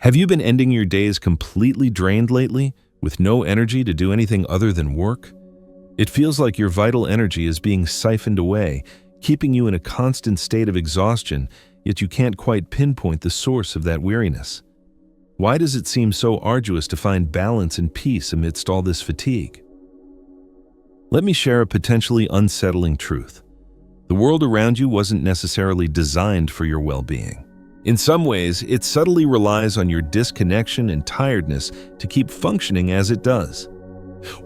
Have you been ending your days completely drained lately, with no energy to do anything other than work? It feels like your vital energy is being siphoned away, keeping you in a constant state of exhaustion, yet you can't quite pinpoint the source of that weariness. Why does it seem so arduous to find balance and peace amidst all this fatigue? Let me share a potentially unsettling truth. The world around you wasn't necessarily designed for your well-being. In some ways, it subtly relies on your disconnection and tiredness to keep functioning as it does.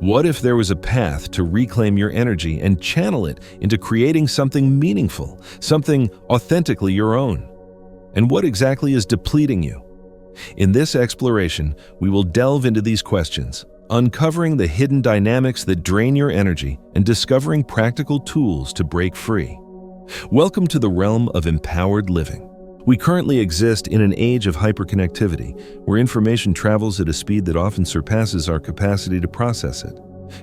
What if there was a path to reclaim your energy and channel it into creating something meaningful, something authentically your own? And what exactly is depleting you? In this exploration, we will delve into these questions, uncovering the hidden dynamics that drain your energy and discovering practical tools to break free. Welcome to the realm of empowered living. We currently exist in an age of hyperconnectivity, where information travels at a speed that often surpasses our capacity to process it.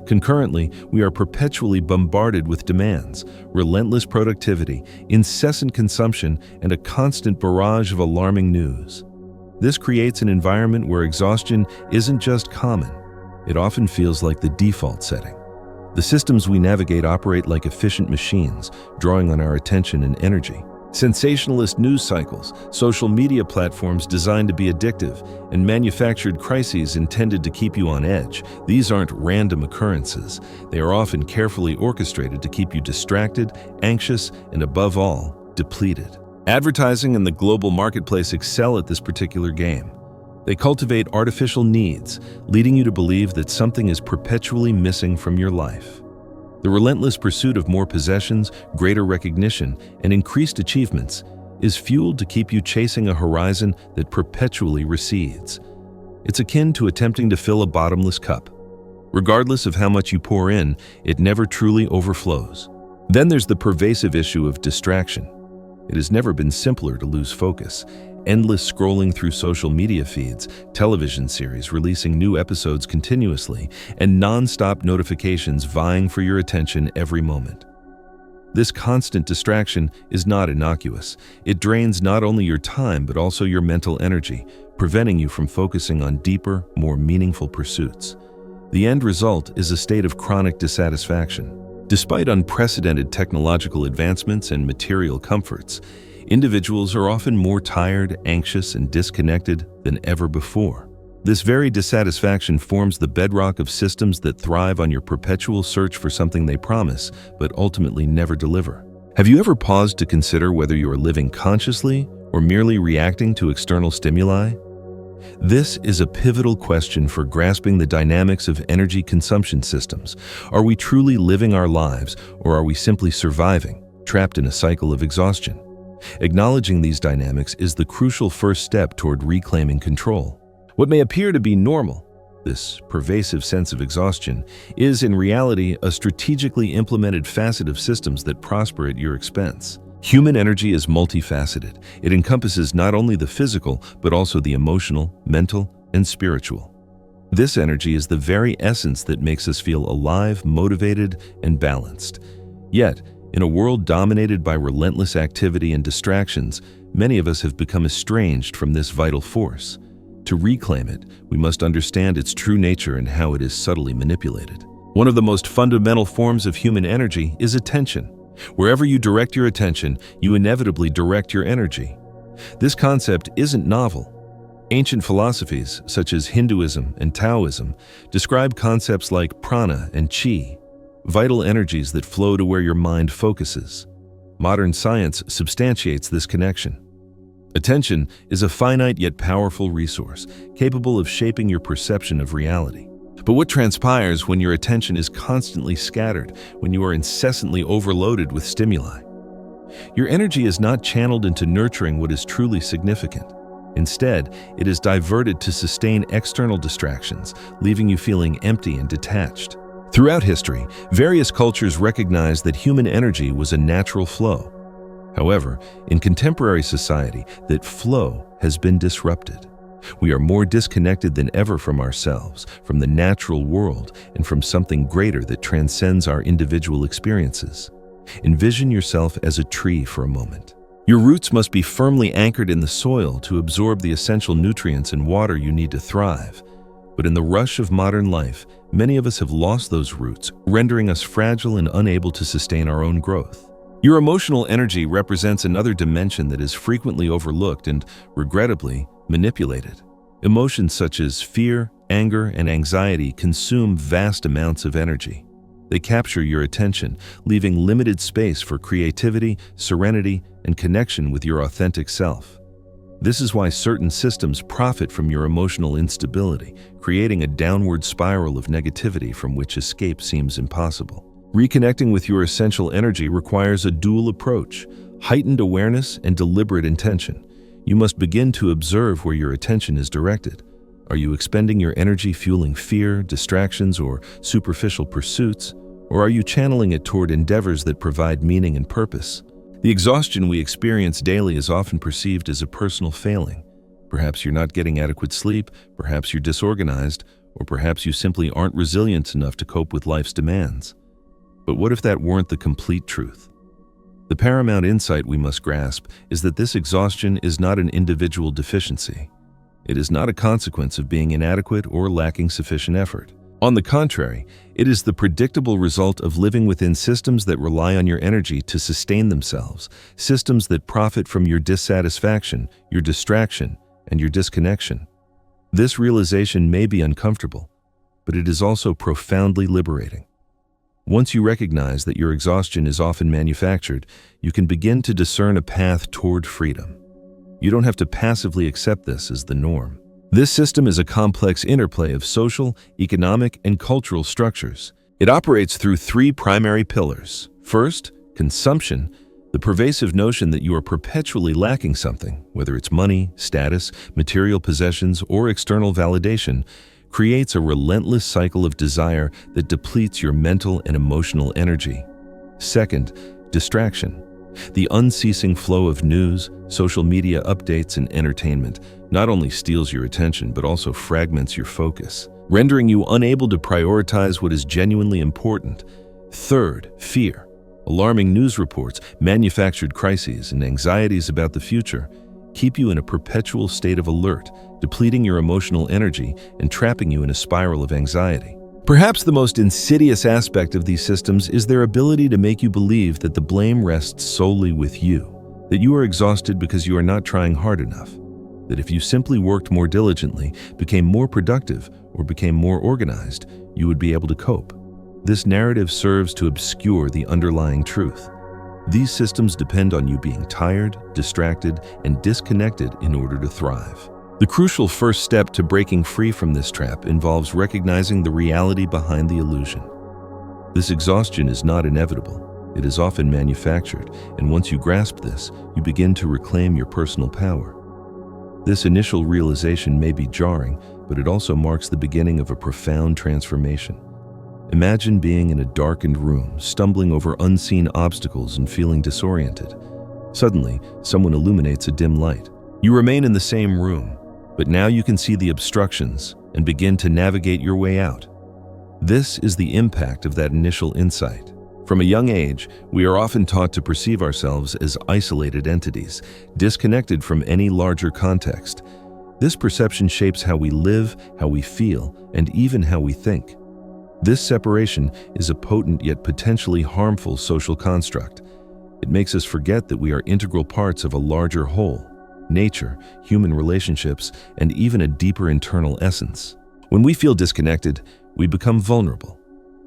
Concurrently, we are perpetually bombarded with demands, relentless productivity, incessant consumption, and a constant barrage of alarming news. This creates an environment where exhaustion isn't just common. It often feels like the default setting. The systems we navigate operate like efficient machines, drawing on our attention and energy. Sensationalist news cycles, social media platforms designed to be addictive, and manufactured crises intended to keep you on edge. These aren't random occurrences. They are often carefully orchestrated to keep you distracted, anxious, and above all, depleted. Advertising and the global marketplace excel at this particular game. They cultivate artificial needs, leading you to believe that something is perpetually missing from your life. The relentless pursuit of more possessions, greater recognition, and increased achievements is fueled to keep you chasing a horizon that perpetually recedes. It's akin to attempting to fill a bottomless cup. Regardless of how much you pour in, it never truly overflows. Then there's the pervasive issue of distraction. It has never been simpler to lose focus. Endless scrolling through social media feeds, television series releasing new episodes continuously, and non-stop notifications vying for your attention every moment. This constant distraction is not innocuous. It drains not only your time but also your mental energy, preventing you from focusing on deeper, more meaningful pursuits. The end result is a state of chronic dissatisfaction. Despite unprecedented technological advancements and material comforts, individuals are often more tired, anxious, and disconnected than ever before. This very dissatisfaction forms the bedrock of systems that thrive on your perpetual search for something they promise, but ultimately never deliver. Have you ever paused to consider whether you are living consciously or merely reacting to external stimuli? This is a pivotal question for grasping the dynamics of energy consumption systems. Are we truly living our lives, or are we simply surviving, trapped in a cycle of exhaustion? Acknowledging these dynamics is the crucial first step toward reclaiming control. What may appear to be normal, this pervasive sense of exhaustion, is in reality a strategically implemented facet of systems that prosper at your expense. Human energy is multifaceted. It encompasses not only the physical, but also the emotional, mental, and spiritual. This energy is the very essence that makes us feel alive, motivated, and balanced. Yet, in a world dominated by relentless activity and distractions, many of us have become estranged from this vital force. To reclaim it, we must understand its true nature and how it is subtly manipulated. One of the most fundamental forms of human energy is attention. Wherever you direct your attention, you inevitably direct your energy. This concept isn't novel. Ancient philosophies, such as Hinduism and Taoism, describe concepts like prana and chi, vital energies that flow to where your mind focuses. Modern science substantiates this connection. Attention is a finite yet powerful resource, capable of shaping your perception of reality. But what transpires when your attention is constantly scattered, when you are incessantly overloaded with stimuli? Your energy is not channeled into nurturing what is truly significant. Instead, it is diverted to sustain external distractions, leaving you feeling empty and detached. Throughout history, various cultures recognized that human energy was a natural flow. However, in contemporary society, that flow has been disrupted. We are more disconnected than ever from ourselves, from the natural world, and from something greater that transcends our individual experiences. Envision yourself as a tree for a moment. Your roots must be firmly anchored in the soil to absorb the essential nutrients and water you need to thrive. But in the rush of modern life, many of us have lost those roots, rendering us fragile and unable to sustain our own growth. Your emotional energy represents another dimension that is frequently overlooked and, regrettably, manipulated. Emotions such as fear, anger, and anxiety consume vast amounts of energy. They capture your attention, leaving limited space for creativity, serenity, and connection with your authentic self. This is why certain systems profit from your emotional instability, creating a downward spiral of negativity from which escape seems impossible. Reconnecting with your essential energy requires a dual approach, heightened awareness and deliberate intention. You must begin to observe where your attention is directed. Are you expending your energy fueling fear, distractions, or superficial pursuits? Or are you channeling it toward endeavors that provide meaning and purpose? The exhaustion we experience daily is often perceived as a personal failing. Perhaps you're not getting adequate sleep, perhaps you're disorganized, or perhaps you simply aren't resilient enough to cope with life's demands. But what if that weren't the complete truth? The paramount insight we must grasp is that this exhaustion is not an individual deficiency. It is not a consequence of being inadequate or lacking sufficient effort. On the contrary, it is the predictable result of living within systems that rely on your energy to sustain themselves, systems that profit from your dissatisfaction, your distraction, and your disconnection. This realization may be uncomfortable, but it is also profoundly liberating. Once you recognize that your exhaustion is often manufactured, you can begin to discern a path toward freedom. You don't have to passively accept this as the norm. This system is a complex interplay of social, economic, and cultural structures. It operates through three primary pillars. First, consumption, the pervasive notion that you are perpetually lacking something, whether it's money, status, material possessions, or external validation, creates a relentless cycle of desire that depletes your mental and emotional energy. Second, distraction. The unceasing flow of news, social media updates, and entertainment not only steals your attention but also fragments your focus, rendering you unable to prioritize what is genuinely important. Third, fear. Alarming news reports, manufactured crises, and anxieties about the future keep you in a perpetual state of alert, depleting your emotional energy and trapping you in a spiral of anxiety. Perhaps the most insidious aspect of these systems is their ability to make you believe that the blame rests solely with you, that you are exhausted because you are not trying hard enough, that if you simply worked more diligently, became more productive, or became more organized, you would be able to cope. This narrative serves to obscure the underlying truth. These systems depend on you being tired, distracted, and disconnected in order to thrive. The crucial first step to breaking free from this trap involves recognizing the reality behind the illusion. This exhaustion is not inevitable. It is often manufactured, and once you grasp this, you begin to reclaim your personal power. This initial realization may be jarring, but it also marks the beginning of a profound transformation. Imagine being in a darkened room, stumbling over unseen obstacles and feeling disoriented. Suddenly, someone illuminates a dim light. You remain in the same room, but now you can see the obstructions and begin to navigate your way out. This is the impact of that initial insight. From a young age, we are often taught to perceive ourselves as isolated entities, disconnected from any larger context. This perception shapes how we live, how we feel, and even how we think. This separation is a potent yet potentially harmful social construct. It makes us forget that we are integral parts of a larger whole: nature, human relationships, and even a deeper internal essence. When we feel disconnected, we become vulnerable.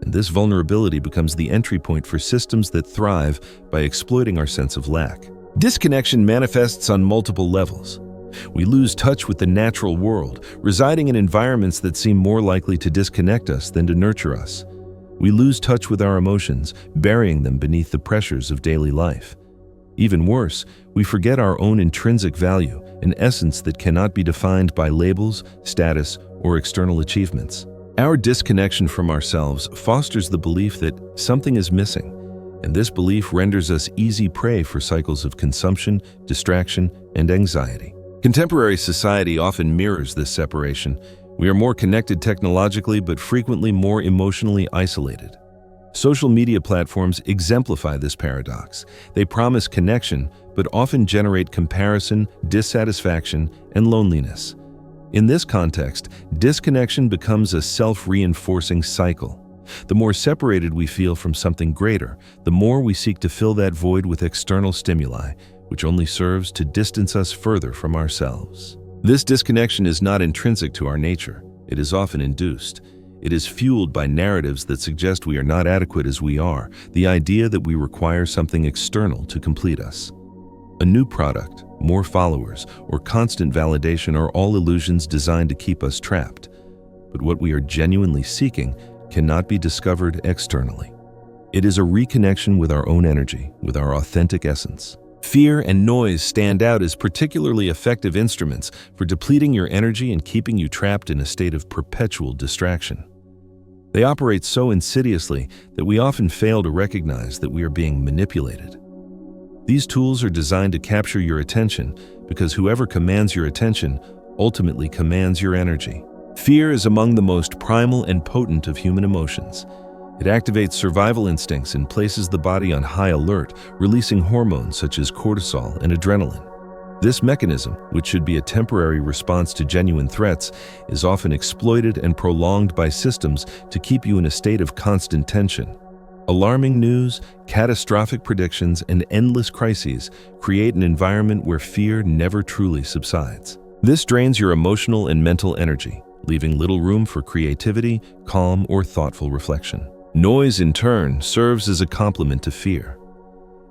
And this vulnerability becomes the entry point for systems that thrive by exploiting our sense of lack. Disconnection manifests on multiple levels. We lose touch with the natural world, residing in environments that seem more likely to disconnect us than to nurture us. We lose touch with our emotions, burying them beneath the pressures of daily life. Even worse, we forget our own intrinsic value, an essence that cannot be defined by labels, status, or external achievements. Our disconnection from ourselves fosters the belief that something is missing, and this belief renders us easy prey for cycles of consumption, distraction, and anxiety. Contemporary society often mirrors this separation. We are more connected technologically, but frequently more emotionally isolated. Social media platforms exemplify this paradox. They promise connection, but often generate comparison, dissatisfaction, and loneliness. In this context, disconnection becomes a self-reinforcing cycle. The more separated we feel from something greater, the more we seek to fill that void with external stimuli, which only serves to distance us further from ourselves. This disconnection is not intrinsic to our nature. It is often induced. It is fueled by narratives that suggest we are not adequate as we are, the idea that we require something external to complete us. A new product, more followers, or constant validation are all illusions designed to keep us trapped. But what we are genuinely seeking cannot be discovered externally. It is a reconnection with our own energy, with our authentic essence. Fear and noise stand out as particularly effective instruments for depleting your energy and keeping you trapped in a state of perpetual distraction. They operate so insidiously that we often fail to recognize that we are being manipulated. These tools are designed to capture your attention because whoever commands your attention ultimately commands your energy. Fear is among the most primal and potent of human emotions. It activates survival instincts and places the body on high alert, releasing hormones such as cortisol and adrenaline. This mechanism, which should be a temporary response to genuine threats, is often exploited and prolonged by systems to keep you in a state of constant tension. Alarming news, catastrophic predictions, and endless crises create an environment where fear never truly subsides. This drains your emotional and mental energy, leaving little room for creativity, calm, or thoughtful reflection. Noise, in turn, serves as a complement to fear.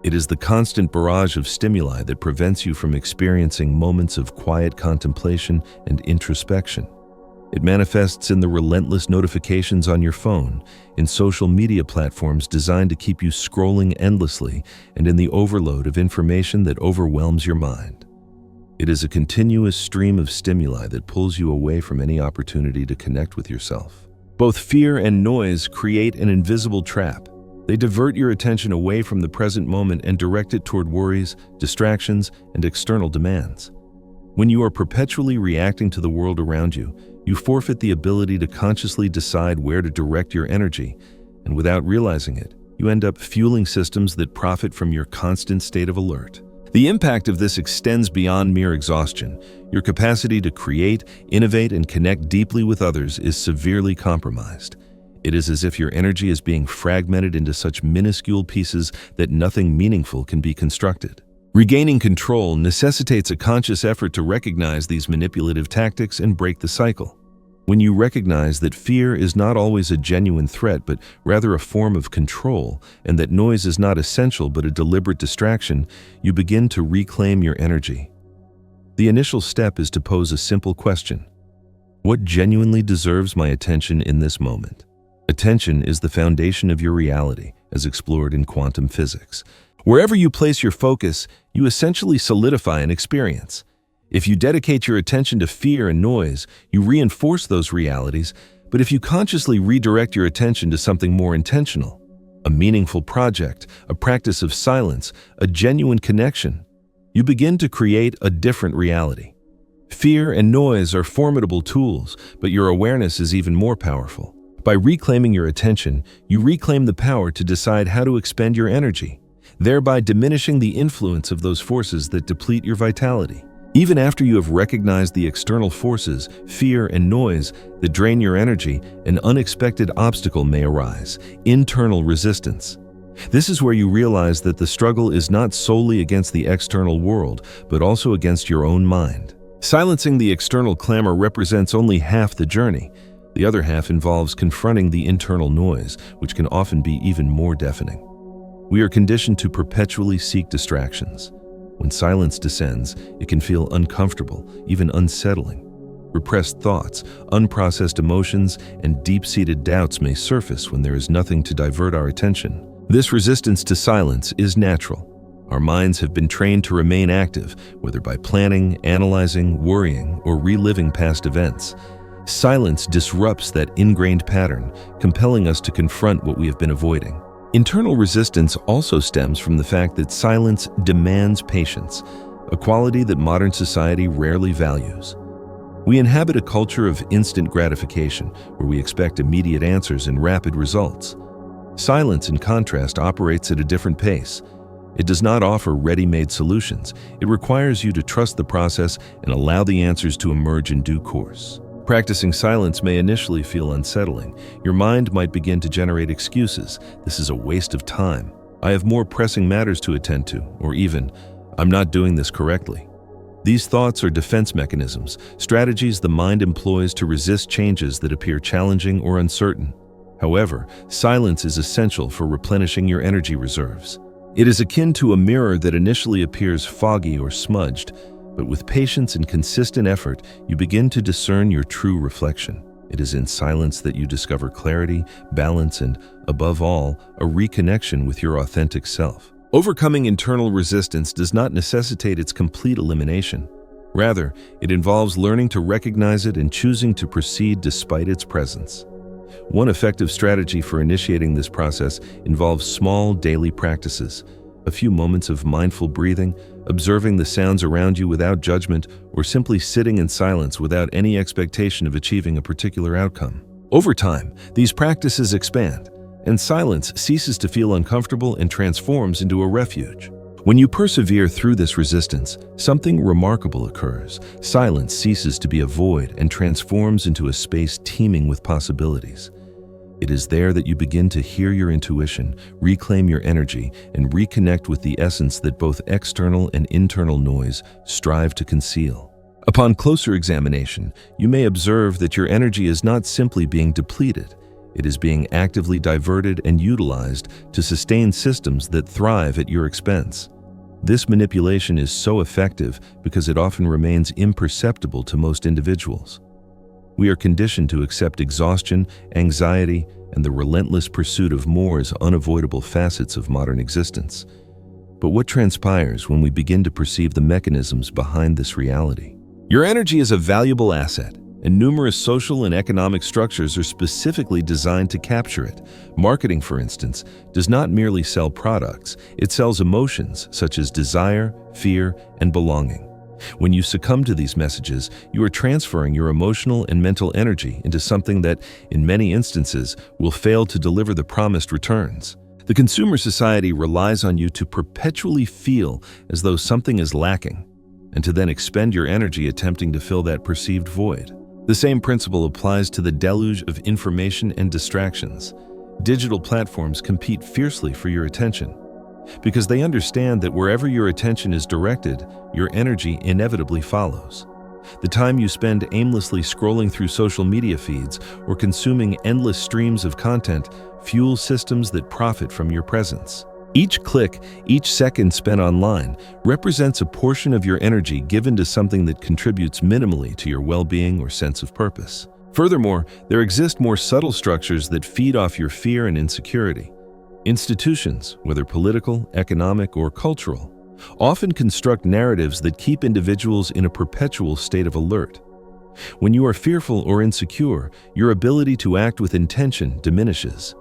It is the constant barrage of stimuli that prevents you from experiencing moments of quiet contemplation and introspection. It manifests in the relentless notifications on your phone, in social media platforms designed to keep you scrolling endlessly, and in the overload of information that overwhelms your mind. It is a continuous stream of stimuli that pulls you away from any opportunity to connect with yourself. Both fear and noise create an invisible trap. They divert your attention away from the present moment and direct it toward worries, distractions, and external demands. When you are perpetually reacting to the world around you, you forfeit the ability to consciously decide where to direct your energy, and without realizing it, you end up fueling systems that profit from your constant state of alert. The impact of this extends beyond mere exhaustion. Your capacity to create, innovate, and connect deeply with others is severely compromised. It is as if your energy is being fragmented into such minuscule pieces that nothing meaningful can be constructed. Regaining control necessitates a conscious effort to recognize these manipulative tactics and break the cycle. When you recognize that fear is not always a genuine threat but rather a form of control, and that noise is not essential but a deliberate distraction, you begin to reclaim your energy. The initial step is to pose a simple question. What genuinely deserves my attention in this moment? Attention is the foundation of your reality, as explored in quantum physics. Wherever you place your focus, you essentially solidify an experience. If you dedicate your attention to fear and noise, you reinforce those realities, but if you consciously redirect your attention to something more intentional, a meaningful project, a practice of silence, a genuine connection, you begin to create a different reality. Fear and noise are formidable tools, but your awareness is even more powerful. By reclaiming your attention, you reclaim the power to decide how to expend your energy, thereby diminishing the influence of those forces that deplete your vitality. Even after you have recognized the external forces, fear and noise, that drain your energy, an unexpected obstacle may arise: internal resistance. This is where you realize that the struggle is not solely against the external world, but also against your own mind. Silencing the external clamor represents only half the journey. The other half involves confronting the internal noise, which can often be even more deafening. We are conditioned to perpetually seek distractions. When silence descends, it can feel uncomfortable, even unsettling. Repressed thoughts, unprocessed emotions, and deep-seated doubts may surface when there is nothing to divert our attention. This resistance to silence is natural. Our minds have been trained to remain active, whether by planning, analyzing, worrying, or reliving past events. Silence disrupts that ingrained pattern, compelling us to confront what we have been avoiding. Internal resistance also stems from the fact that silence demands patience, a quality that modern society rarely values. We inhabit a culture of instant gratification, where we expect immediate answers and rapid results. Silence, in contrast, operates at a different pace. It does not offer ready-made solutions. It requires you to trust the process and allow the answers to emerge in due course. Practicing silence may initially feel unsettling. Your mind might begin to generate excuses. This is a waste of time. I have more pressing matters to attend to, or even, I'm not doing this correctly. These thoughts are defense mechanisms, strategies the mind employs to resist changes that appear challenging or uncertain. However, silence is essential for replenishing your energy reserves. It is akin to a mirror that initially appears foggy or smudged, but with patience and consistent effort, you begin to discern your true reflection. It is in silence that you discover clarity, balance, and, above all, a reconnection with your authentic self. Overcoming internal resistance does not necessitate its complete elimination. Rather, it involves learning to recognize it and choosing to proceed despite its presence. One effective strategy for initiating this process involves small daily practices. A few moments of mindful breathing, observing the sounds around you without judgment, or simply sitting in silence without any expectation of achieving a particular outcome. Over time, these practices expand, and silence ceases to feel uncomfortable and transforms into a refuge. When you persevere through this resistance, something remarkable occurs. Silence ceases to be a void and transforms into a space teeming with possibilities. It is there that you begin to hear your intuition, reclaim your energy, and reconnect with the essence that both external and internal noise strive to conceal. Upon closer examination, you may observe that your energy is not simply being depleted. It is being actively diverted and utilized to sustain systems that thrive at your expense. This manipulation is so effective because it often remains imperceptible to most individuals. We are conditioned to accept exhaustion, anxiety, and the relentless pursuit of more as unavoidable facets of modern existence. But what transpires when we begin to perceive the mechanisms behind this reality? Your energy is a valuable asset, and numerous social and economic structures are specifically designed to capture it. Marketing, for instance, does not merely sell products, it sells emotions such as desire, fear, and belonging. When you succumb to these messages, you are transferring your emotional and mental energy into something that, in many instances, will fail to deliver the promised returns. The consumer society relies on you to perpetually feel as though something is lacking, and to then expend your energy attempting to fill that perceived void. The same principle applies to the deluge of information and distractions. Digital platforms compete fiercely for your attention, because they understand that wherever your attention is directed, your energy inevitably follows. The time you spend aimlessly scrolling through social media feeds or consuming endless streams of content fuels systems that profit from your presence. Each click, each second spent online, represents a portion of your energy given to something that contributes minimally to your well-being or sense of purpose. Furthermore, there exist more subtle structures that feed off your fear and insecurity. Institutions, whether political, economic, or cultural, often construct narratives that keep individuals in a perpetual state of alert. When you are fearful or insecure, your ability to act with intention diminishes.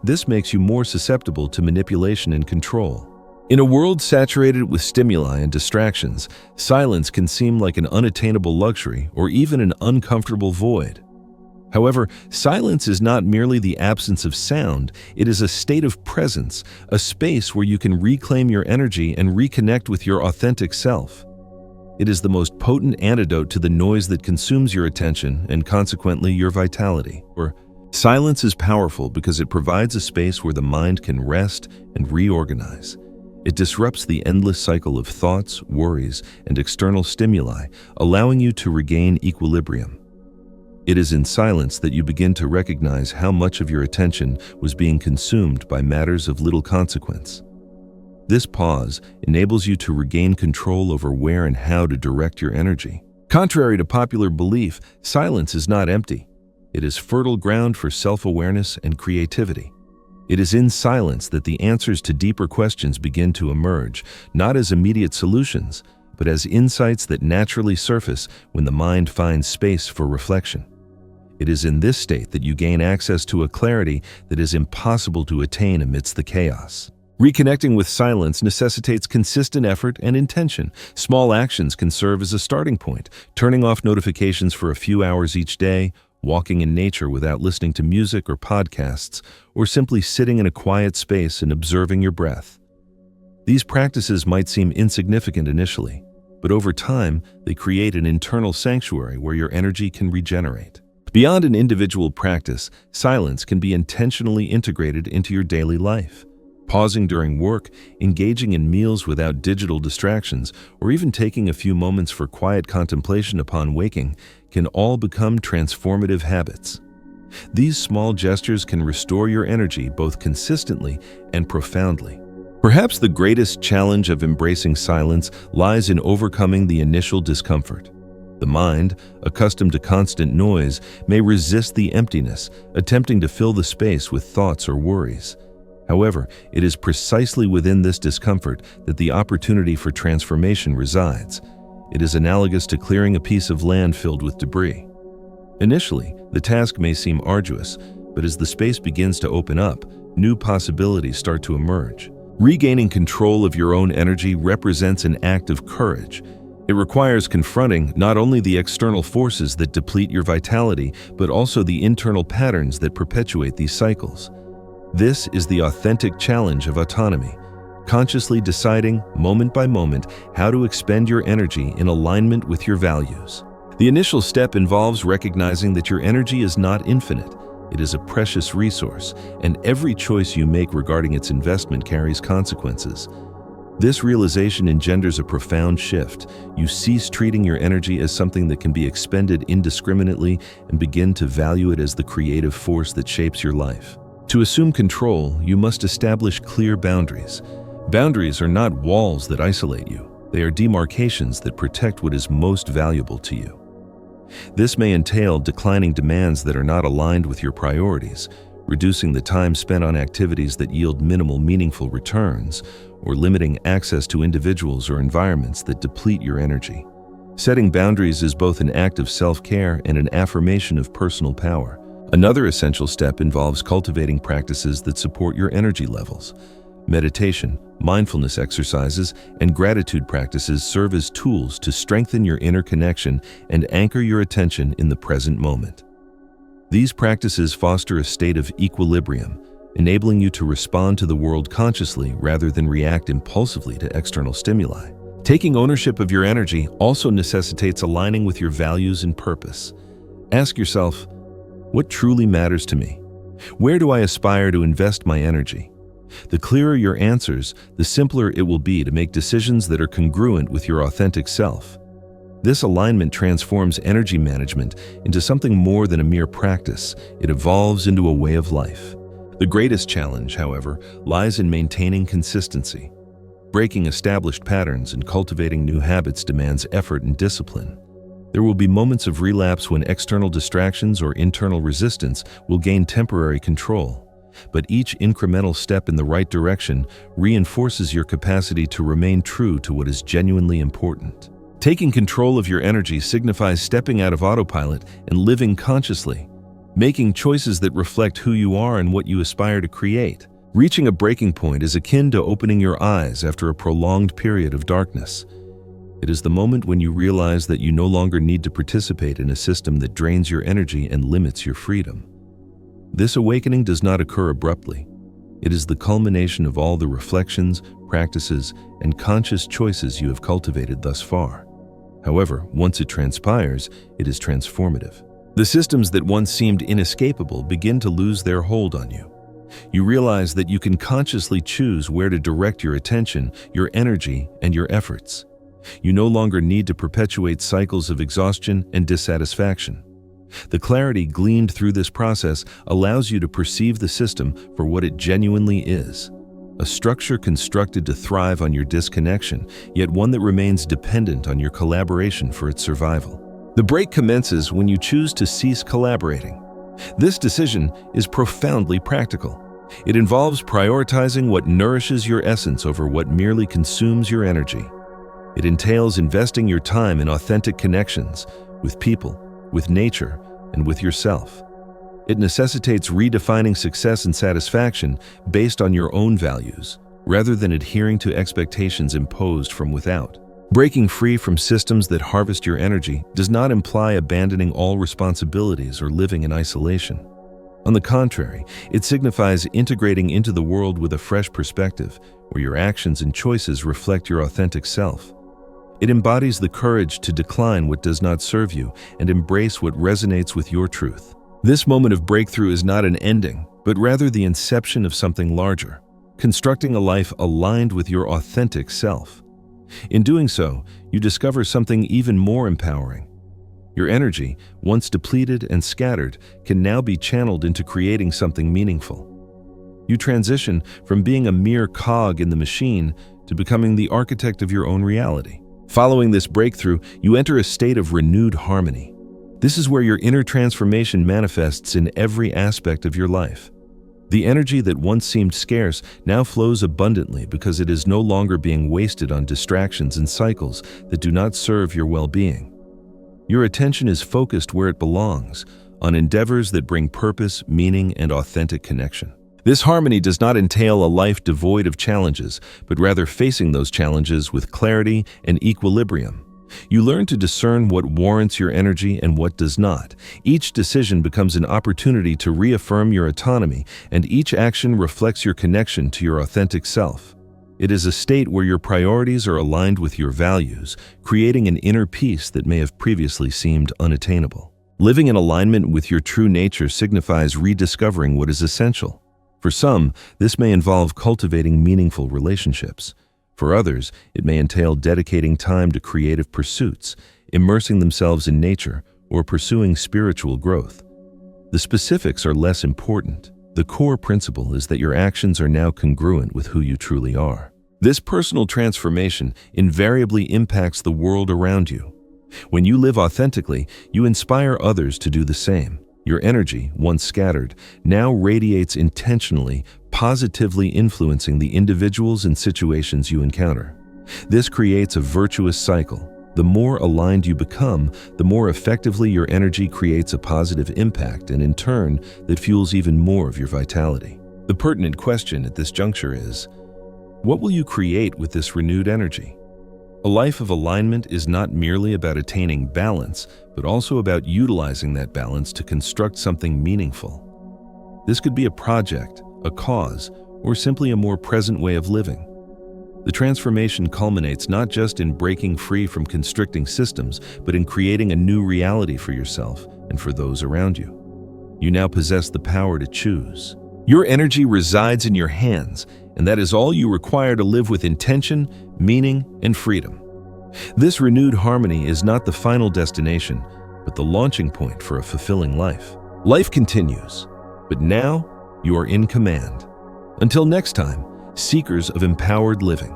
This makes you more susceptible to manipulation and control. In a world saturated with stimuli and distractions, silence can seem like an unattainable luxury or even an uncomfortable void. However, silence is not merely the absence of sound, it is a state of presence, a space where you can reclaim your energy and reconnect with your authentic self. It is the most potent antidote to the noise that consumes your attention and consequently your vitality. Silence is powerful because it provides a space where the mind can rest and reorganize. It disrupts the endless cycle of thoughts, worries, and external stimuli, allowing you to regain equilibrium. It is in silence that you begin to recognize how much of your attention was being consumed by matters of little consequence. This pause enables you to regain control over where and how to direct your energy. Contrary to popular belief, silence is not empty. It is fertile ground for self-awareness and creativity. It is in silence that the answers to deeper questions begin to emerge, not as immediate solutions, but as insights that naturally surface when the mind finds space for reflection. It is in this state that you gain access to a clarity that is impossible to attain amidst the chaos. Reconnecting with silence necessitates consistent effort and intention. Small actions can serve as a starting point, turning off notifications for a few hours each day, walking in nature without listening to music or podcasts, or simply sitting in a quiet space and observing your breath. These practices might seem insignificant initially, but over time, they create an internal sanctuary where your energy can regenerate. Beyond an individual practice, silence can be intentionally integrated into your daily life. Pausing during work, engaging in meals without digital distractions, or even taking a few moments for quiet contemplation upon waking can all become transformative habits. These small gestures can restore your energy both consistently and profoundly. Perhaps the greatest challenge of embracing silence lies in overcoming the initial discomfort. The mind, accustomed to constant noise, may resist the emptiness, attempting to fill the space with thoughts or worries. However, it is precisely within this discomfort that the opportunity for transformation resides. It is analogous to clearing a piece of land filled with debris. Initially, the task may seem arduous, but as the space begins to open up, new possibilities start to emerge. Regaining control of your own energy represents an act of courage. It requires confronting not only the external forces that deplete your vitality, but also the internal patterns that perpetuate these cycles. This is the authentic challenge of autonomy, consciously deciding, moment by moment, how to expend your energy in alignment with your values. The initial step involves recognizing that your energy is not infinite. It is a precious resource, and every choice you make regarding its investment carries consequences. This realization engenders a profound shift. You cease treating your energy as something that can be expended indiscriminately and begin to value it as the creative force that shapes your life. To assume control, you must establish clear boundaries. Boundaries are not walls that isolate you. They are demarcations that protect what is most valuable to you. This may entail declining demands that are not aligned with your priorities, reducing the time spent on activities that yield minimal meaningful returns, or limiting access to individuals or environments that deplete your energy. Setting boundaries is both an act of self-care and an affirmation of personal power. Another essential step involves cultivating practices that support your energy levels. Meditation, mindfulness exercises, and gratitude practices serve as tools to strengthen your inner connection and anchor your attention in the present moment. These practices foster a state of equilibrium, enabling you to respond to the world consciously rather than react impulsively to external stimuli. Taking ownership of your energy also necessitates aligning with your values and purpose. Ask yourself, what truly matters to me? Where do I aspire to invest my energy? The clearer your answers, the simpler it will be to make decisions that are congruent with your authentic self. This alignment transforms energy management into something more than a mere practice. It evolves into a way of life. The greatest challenge, however, lies in maintaining consistency. Breaking established patterns and cultivating new habits demands effort and discipline. There will be moments of relapse when external distractions or internal resistance will gain temporary control. But each incremental step in the right direction reinforces your capacity to remain true to what is genuinely important. Taking control of your energy signifies stepping out of autopilot and living consciously, making choices that reflect who you are and what you aspire to create. Reaching a breaking point is akin to opening your eyes after a prolonged period of darkness. It is the moment when you realize that you no longer need to participate in a system that drains your energy and limits your freedom. This awakening does not occur abruptly. It is the culmination of all the reflections, practices, and conscious choices you have cultivated thus far. However, once it transpires, it is transformative. The systems that once seemed inescapable begin to lose their hold on you. You realize that you can consciously choose where to direct your attention, your energy, and your efforts. You no longer need to perpetuate cycles of exhaustion and dissatisfaction. The clarity gleaned through this process allows you to perceive the system for what it genuinely is, a structure constructed to thrive on your disconnection, yet one that remains dependent on your collaboration for its survival. The break commences when you choose to cease collaborating. This decision is profoundly practical. It involves prioritizing what nourishes your essence over what merely consumes your energy. It entails investing your time in authentic connections with people, with nature, and with yourself. It necessitates redefining success and satisfaction based on your own values, rather than adhering to expectations imposed from without. Breaking free from systems that harvest your energy does not imply abandoning all responsibilities or living in isolation. On the contrary, it signifies integrating into the world with a fresh perspective, where your actions and choices reflect your authentic self. It embodies the courage to decline what does not serve you and embrace what resonates with your truth. This moment of breakthrough is not an ending, but rather the inception of something larger, constructing a life aligned with your authentic self. In doing so, you discover something even more empowering. Your energy, once depleted and scattered, can now be channeled into creating something meaningful. You transition from being a mere cog in the machine to becoming the architect of your own reality. Following this breakthrough, you enter a state of renewed harmony. This is where your inner transformation manifests in every aspect of your life. The energy that once seemed scarce now flows abundantly because it is no longer being wasted on distractions and cycles that do not serve your well-being. Your attention is focused where it belongs, on endeavors that bring purpose, meaning, and authentic connection. This harmony does not entail a life devoid of challenges, but rather facing those challenges with clarity and equilibrium. You learn to discern what warrants your energy and what does not. Each decision becomes an opportunity to reaffirm your autonomy, and each action reflects your connection to your authentic self. It is a state where your priorities are aligned with your values, creating an inner peace that may have previously seemed unattainable. Living in alignment with your true nature signifies rediscovering what is essential. For some, this may involve cultivating meaningful relationships. For others, it may entail dedicating time to creative pursuits, immersing themselves in nature, or pursuing spiritual growth. The specifics are less important. The core principle is that your actions are now congruent with who you truly are. This personal transformation invariably impacts the world around you. When you live authentically, you inspire others to do the same. Your energy, once scattered, now radiates intentionally, positively influencing the individuals and situations you encounter. This creates a virtuous cycle. The more aligned you become, the more effectively your energy creates a positive impact, and in turn, that fuels even more of your vitality. The pertinent question at this juncture is, what will you create with this renewed energy? A life of alignment is not merely about attaining balance, but also about utilizing that balance to construct something meaningful. This could be a project, a cause, or simply a more present way of living. The transformation culminates not just in breaking free from constricting systems, but in creating a new reality for yourself and for those around you. You now possess the power to choose. Your energy resides in your hands, and that is all you require to live with intention, meaning, and freedom. This renewed harmony is not the final destination, but the launching point for a fulfilling life. Life continues, but now you are in command. Until next time, seekers of empowered living.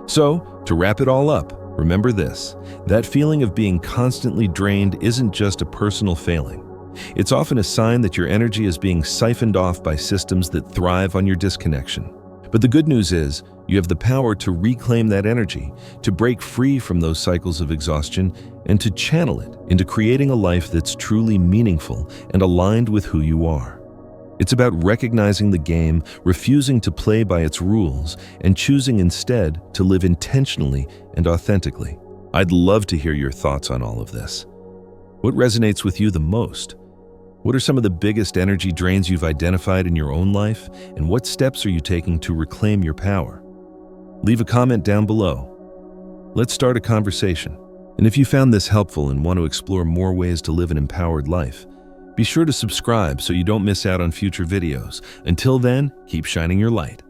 So, to wrap it all up, remember this: that feeling of being constantly drained isn't just a personal failing. It's often a sign that your energy is being siphoned off by systems that thrive on your disconnection. But the good news is, you have the power to reclaim that energy, to break free from those cycles of exhaustion, and to channel it into creating a life that's truly meaningful and aligned with who you are. It's about recognizing the game, refusing to play by its rules, and choosing instead to live intentionally and authentically. I'd love to hear your thoughts on all of this. What resonates with you the most? What are some of the biggest energy drains you've identified in your own life, and what steps are you taking to reclaim your power? Leave a comment down below. Let's start a conversation. And if you found this helpful and want to explore more ways to live an empowered life, be sure to subscribe so you don't miss out on future videos. Until then, keep shining your light.